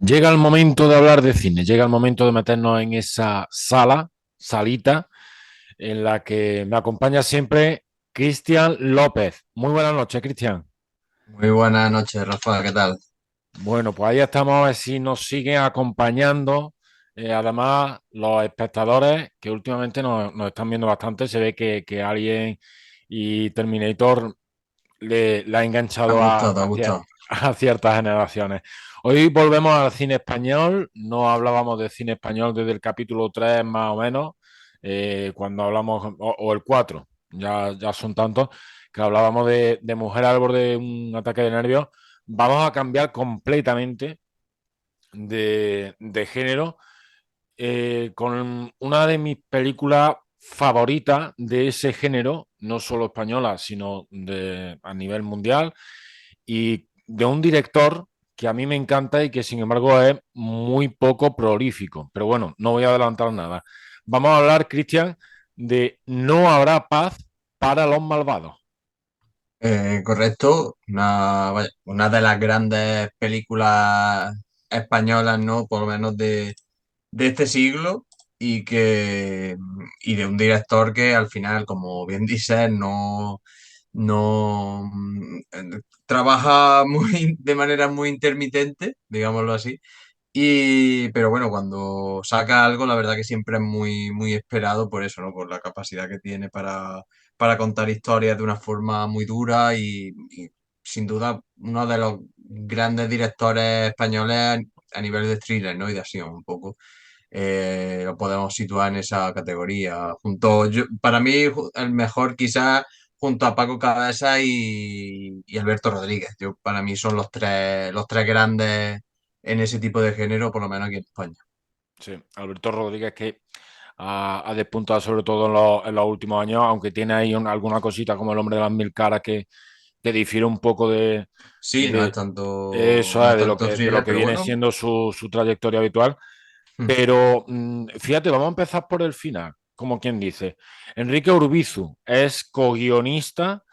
Llega el momento de hablar de cine, llega el momento de meternos en esa salita, en la que me acompaña siempre Cristian López. Muy buenas noches, Cristian. Muy buenas noches, Rafa, ¿qué tal? Bueno, pues ahí estamos a ver si nos siguen acompañando. Además, los espectadores que últimamente nos están viendo bastante, se ve que Alien y Terminator le ha ¿Te ha enganchado gustado? ¿Te ha gustado? a ciertas generaciones. Hoy volvemos al cine español, no hablábamos de cine español desde el capítulo 3 más o menos, cuando hablamos, o el 4 ya son tantos, que hablábamos de Mujer al borde de un ataque de nervios. Vamos a cambiar completamente de género, con una de mis películas favoritas de ese género, no solo española, sino a nivel mundial, y de un director que a mí me encanta y que sin embargo es muy poco prolífico. Pero bueno, no voy a adelantar nada. Vamos a hablar, Cristian, de No habrá paz para los malvados. Correcto, una de las grandes películas españolas, ¿no? Por lo menos de este siglo y de un director que al final, como bien dices, no trabaja de manera muy intermitente, digámoslo así. Pero bueno, cuando saca algo, la verdad que siempre es muy esperado por eso, ¿no? Por la capacidad que tiene para contar historias de una forma muy dura y sin duda uno de los grandes directores españoles a nivel de thriller, ¿no? Y de acción un poco. Lo podemos situar en esa categoría. Para mí, el mejor quizás junto a Paco Cabeza y Alberto Rodríguez. Para mí son los tres grandes en ese tipo de género, por lo menos aquí en España. Sí, Alberto Rodríguez, que ha despuntado sobre todo en los últimos años, aunque tiene ahí alguna cosita como El hombre de las mil caras que difiere un poco Sí, no es de tanto, eso, no es de tanto de lo thriller, que pero viene bueno. siendo su trayectoria habitual. Hmm. Pero fíjate, vamos a empezar por el final, como quien dice. Enrique Urbizu es co-guionista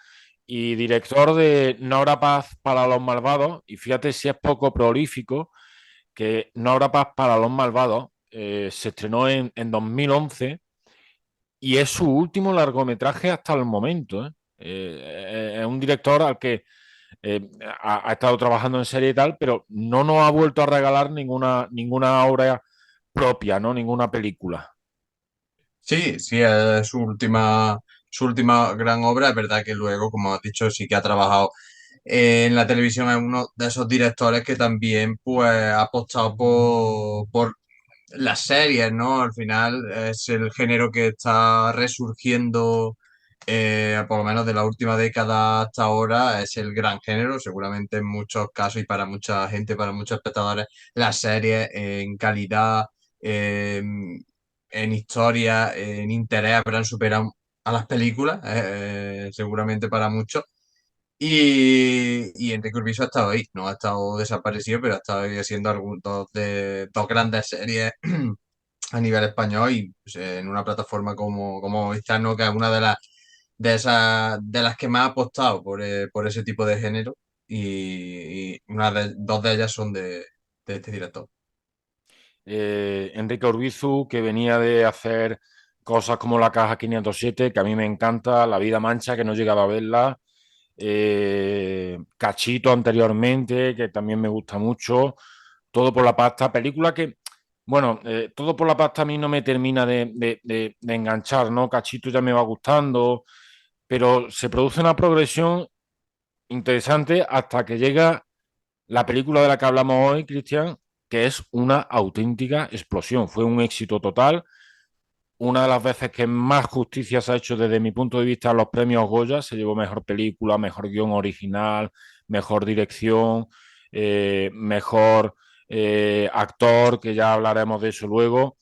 y director de No habrá paz para los malvados. Y fíjate si es poco prolífico, que No habrá paz para los malvados se estrenó en 2011 y es su último largometraje hasta el momento. Es un director al que ha estado trabajando en serie y tal, pero no nos ha vuelto a regalar ninguna obra propia, ¿no? Ninguna película. Sí, sí, es su última gran obra. Es verdad que luego, como has dicho, sí que ha trabajado en la televisión. Es uno de esos directores que también pues, ha apostado por las series, ¿no? Al final es el género que está resurgiendo, por lo menos de la última década hasta ahora, es el gran género, seguramente en muchos casos y para mucha gente, para muchos espectadores, las series en calidad, en historia, en interés habrán superado a las películas, seguramente para muchos. Y Enrique Urbizo ha estado ahí, no ha estado desaparecido, pero ha estado ahí haciendo dos grandes series a nivel español y pues, en una plataforma como Movistar, ¿no? Que es una de las que más ha apostado por ese tipo de género y dos de ellas son de este director. Enrique Urbizu, que venía de hacer cosas como La Caja 507, que a mí me encanta, La Vida Mancha, que no he llegado a verla, Cachito anteriormente, que también me gusta mucho, Todo por la pasta, película que, bueno, Todo por la pasta a mí no me termina de enganchar, ¿no? Cachito ya me va gustando, pero se produce una progresión interesante hasta que llega la película de la que hablamos hoy, Cristian, que es una auténtica explosión. Fue un éxito total. Una de las veces que más justicia se ha hecho desde mi punto de vista a los premios Goya. Se llevó mejor película, mejor guión original, mejor dirección, mejor actor, que ya hablaremos de eso luego.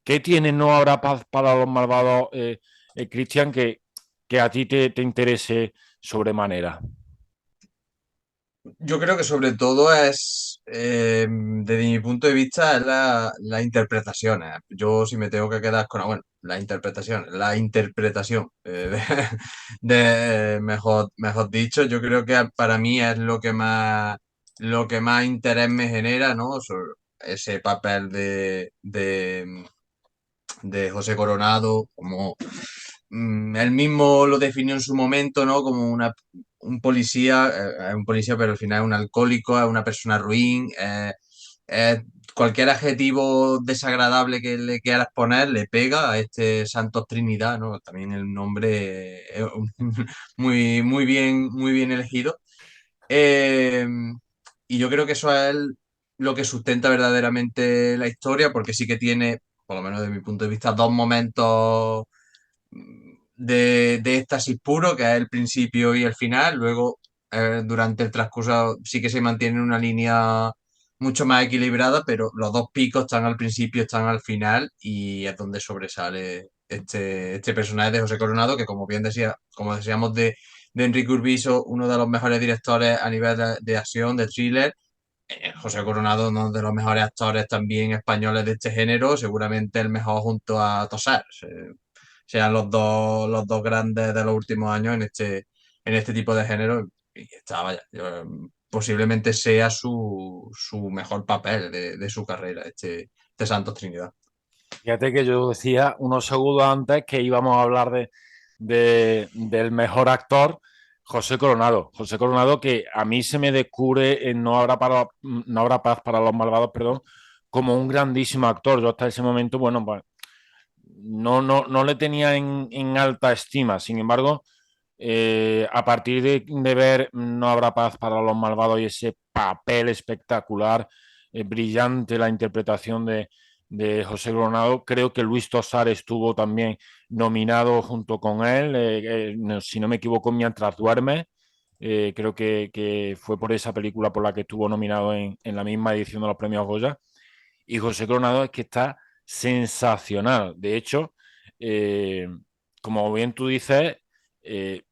¿Qué tiene No habrá paz para los malvados, Cristian, que a ti te interese sobremanera? Yo creo que sobre todo desde mi punto de vista, es las interpretaciones. Yo si me tengo que quedar con, bueno, la interpretación, mejor dicho, yo creo que para mí es lo que más lo que más interés me genera, ¿no? Ese papel de José Coronado, como él mismo lo definió en su momento, ¿no? Como un policía, un policía, pero al final es un alcohólico, es una persona ruin, es cualquier adjetivo desagradable que le quieras poner le pega a este Santos Trinidad, ¿no? También el nombre es muy bien elegido. Eh, y yo creo que eso es lo que sustenta verdaderamente la historia, porque sí que tiene, por lo menos desde mi punto de vista, dos momentos de éxtasis puro, que es el principio y el final. Luego, durante el transcurso, sí que se mantiene una línea mucho más equilibrada, pero los dos picos están al principio, están al final, y es donde sobresale este personaje de José Coronado, que como bien decía, como decíamos de Enrique Urbiso, uno de los mejores directores a nivel de acción, de thriller. José Coronado, uno de los mejores actores también españoles de este género, seguramente el mejor junto a Tosar. Sean los dos grandes de los últimos años en este tipo de género. Y está, vaya, posiblemente sea su mejor papel de su carrera, este Santos Trinidad. Fíjate que yo decía unos segundos antes que íbamos a hablar del mejor actor, José Coronado. José Coronado, que a mí se me descubre en No habrá paz para los malvados, perdón, como un grandísimo actor. Yo hasta ese momento, bueno, pues no le tenía en alta estima. Sin embargo, a partir de ver No habrá paz para los malvados y ese papel espectacular, brillante, la interpretación de José Coronado, creo que Luis Tosar estuvo también nominado junto con él, si no me equivoco, Mientras duerme. Creo que fue por esa película por la que estuvo nominado en la misma edición de los premios Goya. Y José Coronado es que está sensacional. De hecho, eh, como bien tú dices, eh,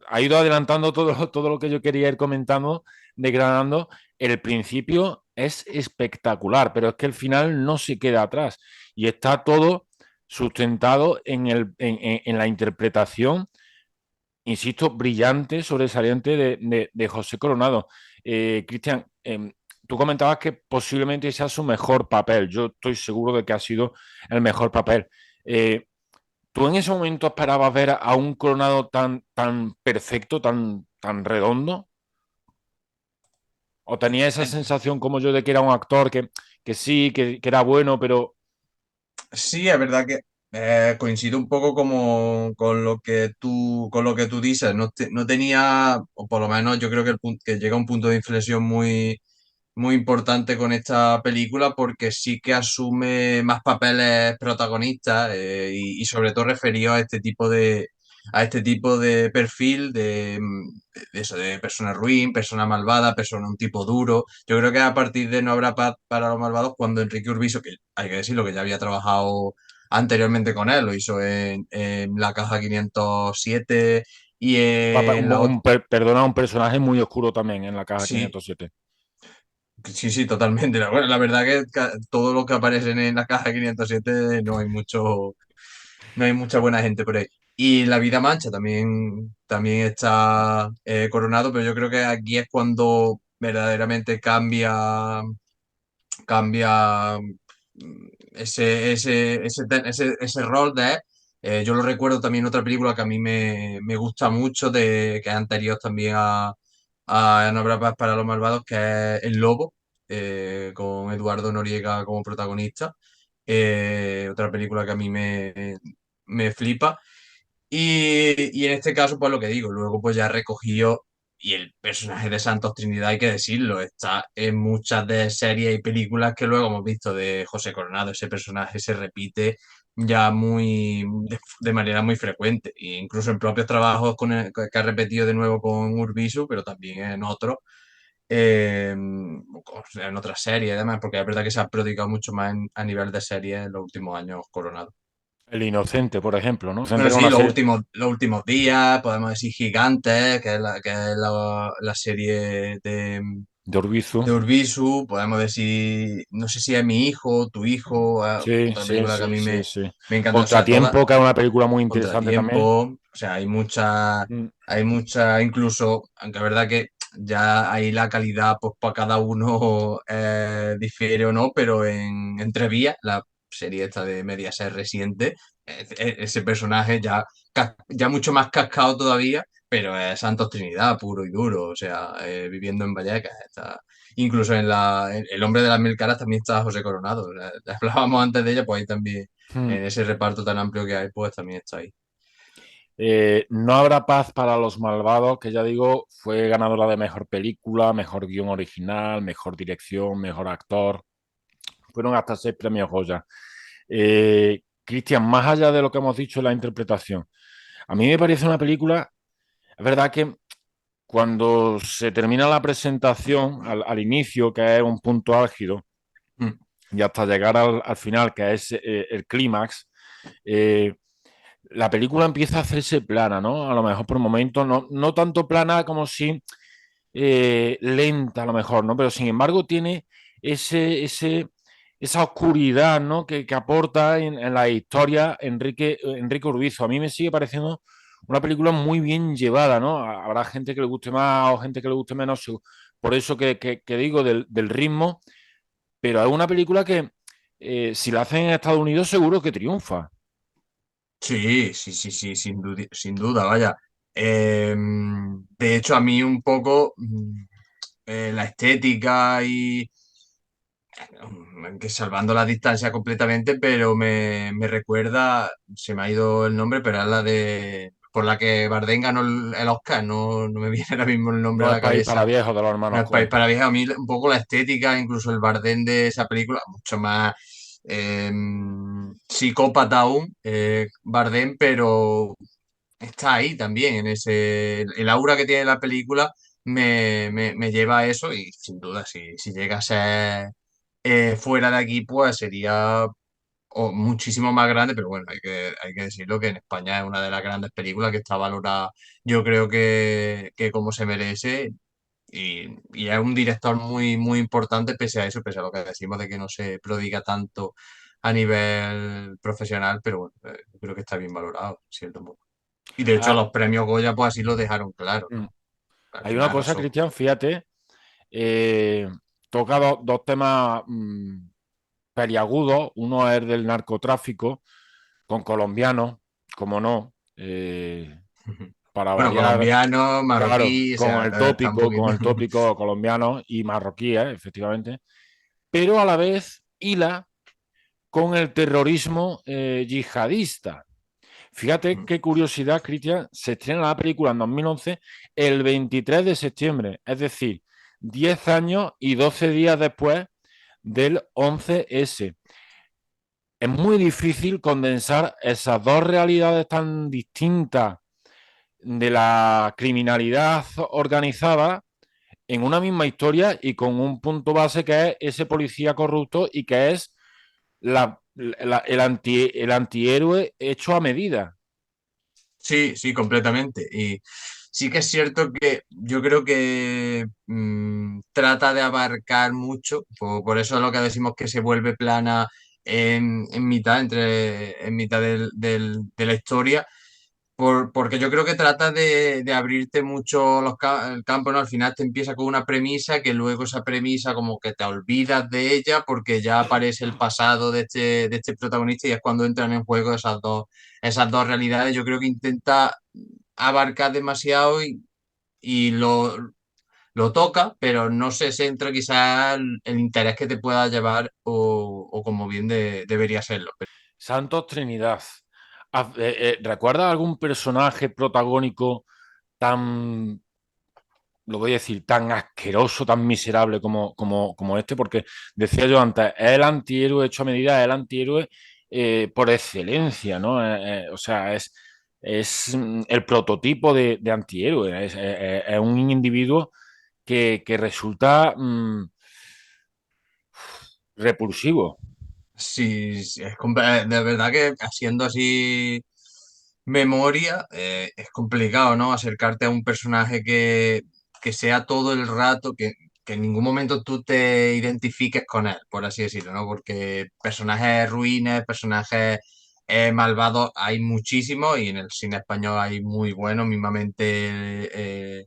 ha ido adelantando todo lo que yo quería ir comentando, degradando. El principio es espectacular, pero es que el final no se queda atrás y está todo sustentado en la interpretación, insisto, brillante, sobresaliente de José Coronado. Cristian, tú comentabas que posiblemente sea su mejor papel. Yo estoy seguro de que ha sido el mejor papel. Eh, ¿Tú en ese momento esperabas ver a un Coronado tan perfecto, tan redondo? ¿O tenía esa sensación como yo de que era un actor que sí, que era bueno, pero Sí, es verdad que coincido un poco como con lo que tú dices. No tenía, o por lo menos yo creo que, que llega a un punto de inflexión muy importante con esta película porque sí que asume más papeles protagonistas, y sobre todo referido a este tipo de perfil de eso, de persona ruin, persona malvada, persona un tipo duro. Yo creo que a partir de No habrá paz para los malvados, cuando Enrique Urbiso, que hay que decirlo que ya había trabajado anteriormente con él, lo hizo en La Caja 507 y en la otra. perdona, un personaje muy oscuro también en la caja Sí, 507? sí, sí, totalmente. Bueno, la verdad que todo lo que aparecen en la caja 507 no hay mucha buena gente por ahí. Y La Vida Mancha también está coronado, pero yo creo que aquí es cuando verdaderamente cambia ese rol de él. Yo lo recuerdo también en otra película que a mí me gusta mucho, que es anterior también a No habrá paz para los malvados, que es El Lobo, con Eduardo Noriega como protagonista. Otra película que a mí me flipa. Y en este caso, pues lo que digo, luego pues ya recogió, y el personaje de Santos Trinidad, hay que decirlo, está en muchas de series y películas que luego hemos visto de José Coronado. Ese personaje se repite ya de manera muy frecuente, e incluso en propios trabajos que ha repetido de nuevo con Urbisu, pero también en otros, en otras series y demás, porque es verdad que se ha prodigado mucho más a nivel de series en los últimos años Coronado. El Inocente, por ejemplo, ¿no? Inocente Bueno, era sí, una serie los últimos días, podemos decir Gigantes, que es la serie de Urbizu. de Urbisu, podemos decir, no sé si es Mi hijo, Tu hijo, Sí, otra sí, película que a sí, mí sí, sí. me encanta, o sea, toda Contratiempo, que es una película muy interesante Contratiempo, también. o sea, Mm. hay mucha, incluso, aunque es verdad que ya ahí la calidad, pues para cada uno difiere o no, pero en Entrevías, la serie esta de Mediaset reciente, ese personaje ya mucho más cascado todavía, pero es Santos Trinidad, puro y duro, o sea, viviendo en Vallecas, está. Incluso en El hombre de las mil caras también está José Coronado, o sea, hablábamos antes de ella, pues ahí también, Hmm. en ese reparto tan amplio que hay, pues también está ahí. No habrá paz para los malvados, que ya digo, fue ganadora de mejor película, mejor guión original, mejor dirección, mejor actor. Fueron hasta 6 premios Goya. Cristian, más allá de lo que hemos dicho en la interpretación, a mí me parece una película, es verdad que cuando se termina la presentación, al inicio, que es un punto álgido, Mm. y hasta llegar al final, que es el clímax, eh, la película empieza a hacerse plana, ¿no? A lo mejor por momentos, no tanto plana como si lenta, a lo mejor, ¿no? Pero sin embargo tiene esa oscuridad, ¿no? Que aporta en la historia Enrique Urbizo. A mí me sigue pareciendo una película muy bien llevada, ¿no? Habrá gente que le guste más o gente que le guste menos, por eso que digo del ritmo, pero es una película que si la hacen en Estados Unidos seguro que triunfa. Sí, sí, sí, sí, sin duda, vaya. De hecho, a mí un poco la estética y que salvando la distancia completamente, pero me recuerda, se me ha ido el nombre, pero es la de por la que Bardem ganó el Oscar, no me viene ahora mismo el nombre a No es la país para cabeza. viejos de los No hermanos es país Coen. para viajar. A mí un poco la estética, incluso el Bardem de esa película, mucho más eh, psicópata aún, Bardem, pero está ahí también, en el aura que tiene la película me lleva a eso y sin duda, si llega a ser fuera de aquí, pues sería muchísimo más grande, pero bueno, hay que decirlo que en España es una de las grandes películas que está valorada, yo creo que como se merece. Y es un director muy, muy importante pese a eso, pese a lo que decimos de que no se prodiga tanto a nivel profesional, pero bueno, yo creo que está bien valorado, en cierto modo. Y de hecho Ah, los premios Goya pues así lo dejaron claro, mm. ¿no? Al Hay una final cosa, arrasó. Cristian, fíjate, toca dos temas peliagudos. Uno es del narcotráfico con colombianos, como no, para Bueno, variar, colombiano, claro, marroquí, o sea, está un poquito. con el tópico colombiano y marroquíes, efectivamente, pero a la vez hila con el terrorismo yihadista. Fíjate qué curiosidad, Cristian, se estrena la película en 2011 el 23 de septiembre, es decir, 10 años y 12 días después del 11S. Es muy difícil condensar esas dos realidades tan distintas de la criminalidad organizada en una misma historia y con un punto base que es ese policía corrupto y que es el antihéroe hecho a medida. Sí, sí, completamente. Y sí que es cierto que yo creo que trata de abarcar mucho, por eso es lo que decimos que se vuelve plana en mitad de la historia, porque yo creo que trata de abrirte mucho el campo, ¿no? Al final te empieza con una premisa que luego esa premisa como que te olvidas de ella porque ya aparece el pasado de este protagonista y es cuando entran en juego esas dos realidades. Yo creo que intenta abarcar demasiado y lo toca, pero no se centra quizás el interés que te pueda llevar o como bien debería serlo. Santos Trinidad. ¿Recuerdas algún personaje protagónico tan, lo voy a decir, tan asqueroso, tan miserable como este? Porque decía yo antes, es el antihéroe hecho a medida, es el antihéroe por excelencia, ¿no? O sea, es el prototipo de antihéroe, es un individuo que resulta repulsivo. Sí, sí, de verdad que haciendo así memoria es complicado, ¿no? Acercarte a un personaje que sea todo el rato, que en ningún momento tú te identifiques con él, por así decirlo, ¿no? Porque personajes ruines, personajes malvados hay muchísimos y en el cine español hay muy buenos, mismamente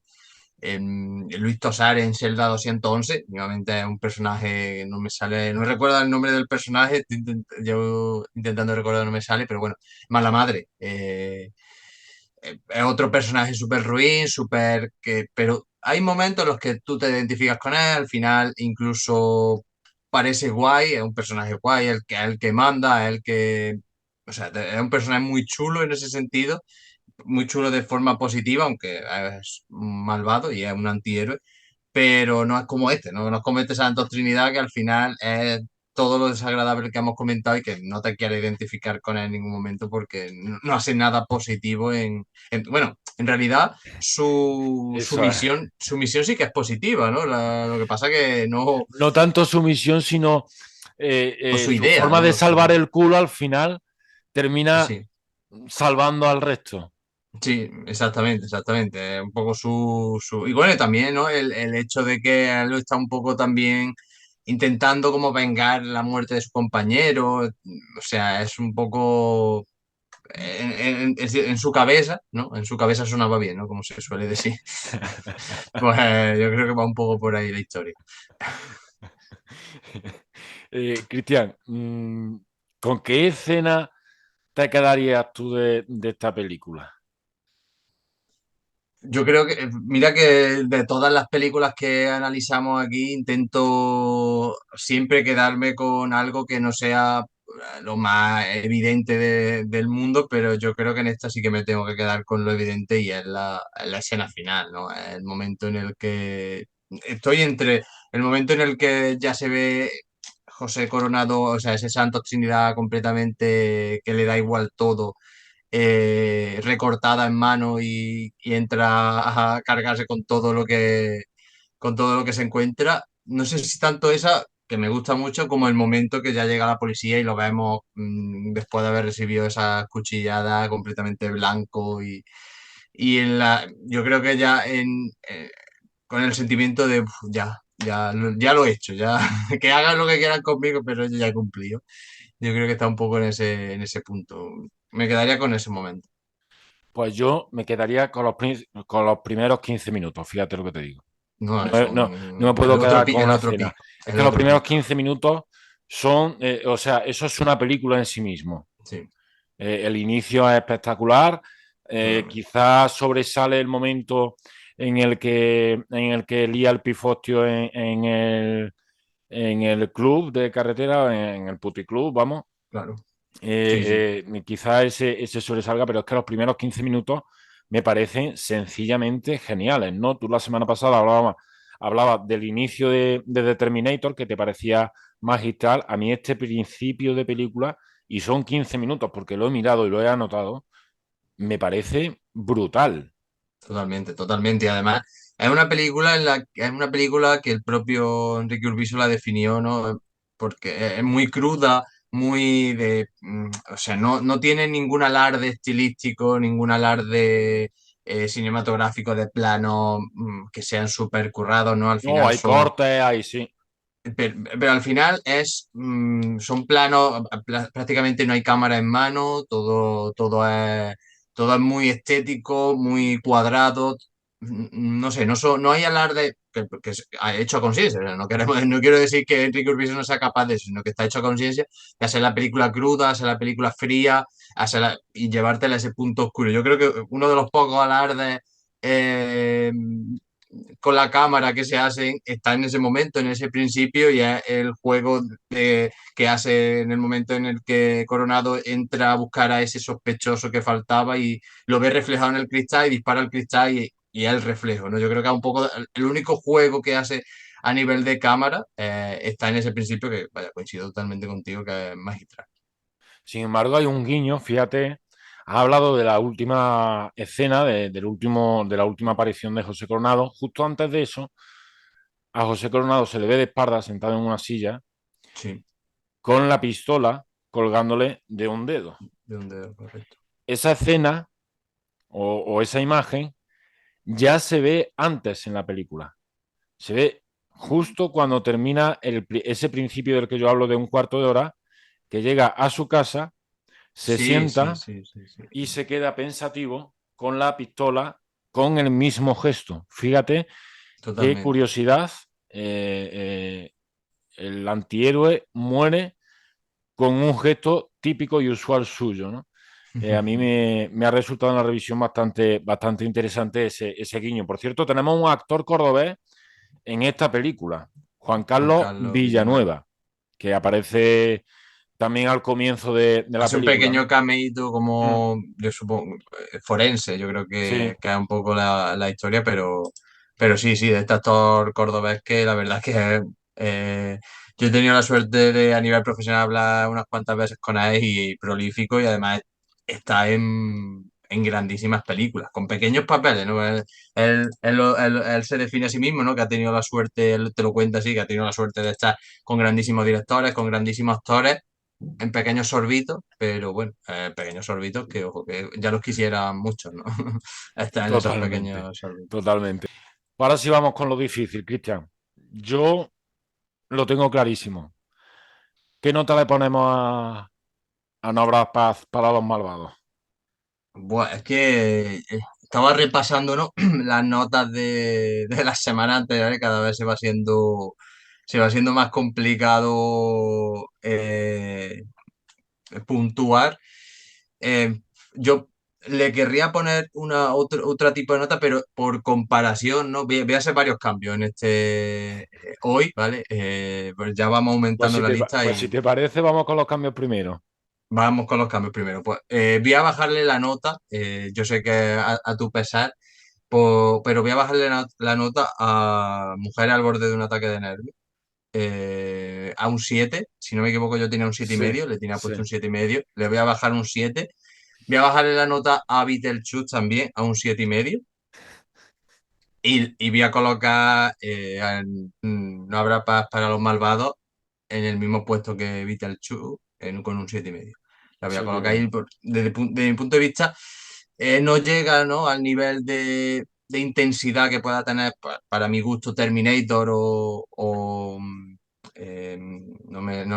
Luis Tosar en Zelda 211, nuevamente es un personaje, no me sale, no recuerdo el nombre del personaje, yo intentando recordar no me sale, pero bueno, Mala Madre. Es otro personaje súper ruin, súper que, pero hay momentos en los que tú te identificas con él, al final incluso parece guay, es un personaje guay, el que manda, el que, o sea, es un personaje muy chulo en ese sentido, muy chulo de forma positiva, aunque es un malvado y es un antihéroe, pero no es como este, ¿no? No es como este Santos Trinidad que al final es todo lo desagradable que hemos comentado y que no te quieres identificar con él en ningún momento porque no hace nada positivo bueno, en realidad Eso es. su misión sí que es positiva, ¿no? Lo que pasa que no, No tanto su misión, sino o su su idea, forma de ¿no? salvar el culo al final termina Sí. salvando al resto. Sí, exactamente, exactamente. Un poco Y bueno, también, ¿no? El hecho de que él está un poco también intentando como vengar la muerte de su compañero. O sea, es un poco en su cabeza, ¿no? En su cabeza sonaba bien, ¿no? Como se suele decir. Pues yo creo que va un poco por ahí la historia. Cristian, ¿con qué escena te quedarías tú de esta película? Yo creo que, mira que de todas las películas que analizamos aquí, intento siempre quedarme con algo que no sea lo más evidente del mundo, pero yo creo que en esta sí que me tengo que quedar con lo evidente y es la escena final, ¿no? El momento en el que estoy entre el momento en el que ya se ve José Coronado, o sea, ese Santo Trinidad completamente que le da igual todo recortada en mano y entra a cargarse con todo lo que se encuentra. No sé si tanto esa, que me gusta mucho, como el momento que ya llega la policía y lo vemos después de haber recibido esa cuchillada completamente blanco y yo creo que ya con el sentimiento de "Uf, ya lo he hecho, ya que hagan lo que quieran conmigo, pero yo ya he cumplido. Yo creo que está un poco en ese punto. Me quedaría con ese momento. Pues yo me quedaría con los primeros 15 minutos, fíjate lo que te digo. No, No, es no me puedo quedar con el una otro escena. pico, Es el que los otro primeros pico. 15 minutos son, o sea, eso es una película en sí mismo. Sí, El inicio es espectacular. totalmente. Quizás sobresale el momento en el que lía el pifostio en el club de carretera, en el puticlub, vamos. Claro. Sí, sí. Quizás ese sobresalga, pero es que los primeros 15 minutos me parecen sencillamente geniales, ¿no? Tú la semana pasada hablabas del inicio de The Terminator, que te parecía magistral. A mí este principio de película, y son 15 minutos porque lo he mirado y lo he anotado, me parece brutal. Totalmente, totalmente. Y además, es una película que el propio Enrique Urbiso la definió, ¿no? Porque es muy cruda, muy o sea, no tiene ningún alarde estilístico, ningún alarde cinematográfico de plano que sean súper currados, ¿no? Al No, final hay son cortes, hay sí. pero al final son planos, prácticamente no hay cámara en mano, todo es muy estético, muy cuadrado. No sé, no hay alarde ha hecho a conciencia. O sea, no quiero decir que Enrique Urbiso no sea capaz de eso, sino que está hecho a conciencia de hacer la película cruda, hacer la película fría, y llevártela a ese punto oscuro. Yo creo que uno de los pocos alardes eh, con la cámara que se hacen está en ese momento, en ese principio, y es el juego que hace en el momento en el que Coronado entra a buscar a ese sospechoso que faltaba y lo ve reflejado en el cristal y dispara el cristal y es el reflejo, ¿no? Yo creo que es un poco el único juego que hace a nivel de cámara está en ese principio que, vaya, coincido totalmente contigo, que es magistral. Sin embargo, hay un guiño, fíjate, has hablado de la última escena, de la última aparición de José Coronado. Justo antes de eso, a José Coronado se le ve de espalda sentado en una silla Sí, con la pistola colgándole de un dedo. de donde, correcto. Esa escena o esa imagen ya se ve antes en la película. Se ve justo cuando termina ese principio del que yo hablo de un cuarto de hora, que llega a su casa, se Sí, sí, sienta sí, sí, sí. y se queda pensativo con la pistola con el mismo gesto. Fíjate qué Totalmente. curiosidad. eh, el antihéroe muere con un gesto típico y usual suyo, ¿no? A mí me ha resultado en la revisión bastante interesante ese guiño. Por cierto, tenemos un actor cordobés en esta película, Juan Juan Carlos Carlos Villanueva. Villanueva, que aparece también al comienzo de la Hace un película, pequeño ¿no? cameíto Mm, como, yo supongo, forense, yo creo sí, que es un poco la historia, pero sí, sí, de este actor cordobés que la verdad es que yo he tenido la suerte de a nivel profesional hablar unas cuantas veces con él y prolífico y además está en grandísimas películas, con pequeños papeles, ¿no? Él se define a sí mismo, ¿no? Que ha tenido la suerte, él te lo cuenta así, que ha tenido la suerte de estar con grandísimos directores, con grandísimos actores en pequeños sorbitos, pero bueno, pequeños sorbitos que, ojo, que ya los quisieran muchos, ¿no? Estar en esos totalmente, pequeños sorbitos. totalmente. Ahora sí vamos con lo difícil, Cristian. Yo lo tengo clarísimo. ¿Qué nota le ponemos a No habrá paz para los malvados? Buah, es que estaba repasando, ¿no? Las notas de las semanas anteriores, cada vez se va siendo más complicado puntuar. Eh, yo le querría poner otra tipo de nota, pero por comparación, ¿no? Voy a hacer varios cambios en hoy, ¿vale? Pues ya vamos aumentando la lista Pues si y te parece, vamos con los cambios primero. vamos con los cambios primero. Pues voy a bajarle la nota, yo sé que a tu pesar, pero voy a bajarle la nota a Mujeres al borde de un ataque de nervios. A un 7 si no me equivoco yo tenía un siete y Sí, medio, le tenía sí. puesto un 7,5, le voy a bajar un 7. Voy a bajarle la nota a Beetlejuice también a un 7,5. Y voy a colocar No habrá paz para los malvados en el mismo puesto que Beetlejuice con un 7,5. La voy a Sí, colocar ahí desde mi punto de vista. No llega, ¿no? Al nivel de intensidad que pueda tener para mi gusto Terminator no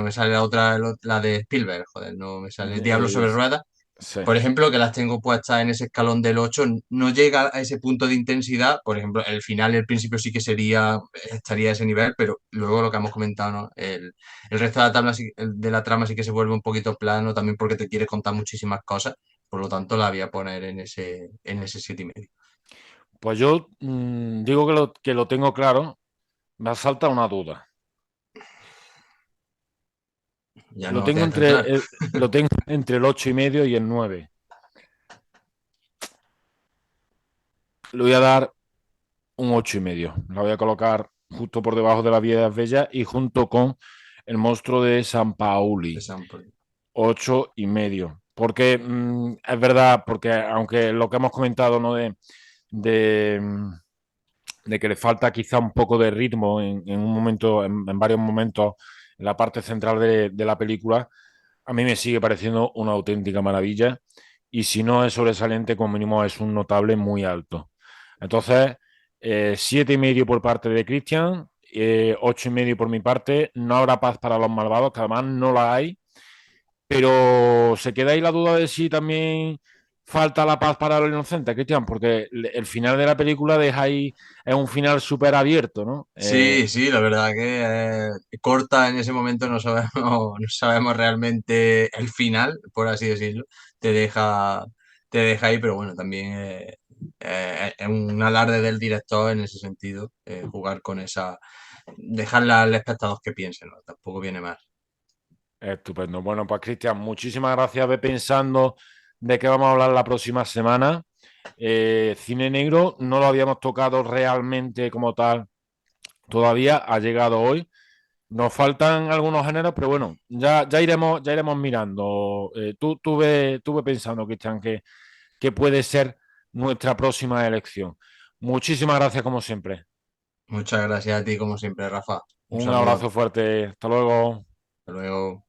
me sale la otra, la de Spielberg, joder, no me sale Diablo sobre ruedas, sí. por ejemplo, que las tengo puestas en ese escalón del 8 no llega a ese punto de intensidad. Por ejemplo, el final y el principio sí que estaría a ese nivel, pero luego lo que hemos comentado, ¿no? El resto de la tabla, de la trama sí que se vuelve un poquito plano, también porque te quieres contar muchísimas cosas. Por lo tanto, la voy a poner en ese 7,5. Pues yo digo que lo tengo claro. Me asalta una duda. Ya no lo tienes tan claro. Lo tengo entre el 8,5 y el 9. Le voy a dar un 8,5. La voy a colocar justo por debajo de la Vía Bella y junto con el monstruo de San De Pauli. Sample. 8,5. Porque es verdad, porque aunque lo que hemos comentado, ¿no? De, mm, de que le falta quizá un poco de ritmo en un momento, en varios momentos, en la parte central de la película, a mí me sigue pareciendo una auténtica maravilla. Y si no es sobresaliente, como mínimo es un notable muy alto. Entonces, 7,5 por parte de Christian, 8,5 por mi parte. No habrá paz para los malvados, que además no la hay, pero se queda ahí la duda de si también falta la paz para los inocentes, Cristian, porque el final de la película deja ahí, es un final súper abierto, ¿no? Sí, sí, la verdad que corta en ese momento, no sabemos, no sabemos realmente el final, por así decirlo. Te deja, te deja ahí, pero bueno, también es un alarde del director en ese sentido, jugar con dejarle al espectador que piense, ¿no? Tampoco viene más. Estupendo. Bueno, pues Cristian, muchísimas gracias. Ve pensando de qué vamos a hablar la próxima semana. Cine negro no lo habíamos tocado realmente como tal todavía, ha llegado hoy. Nos faltan algunos géneros, pero bueno, ya iremos mirando. Tú ve pensando, Cristian, que puede ser nuestra próxima elección. Muchísimas gracias, como siempre. Muchas gracias a ti, como siempre, Rafa. Un Un saludo. abrazo fuerte. Hasta luego. Hasta luego.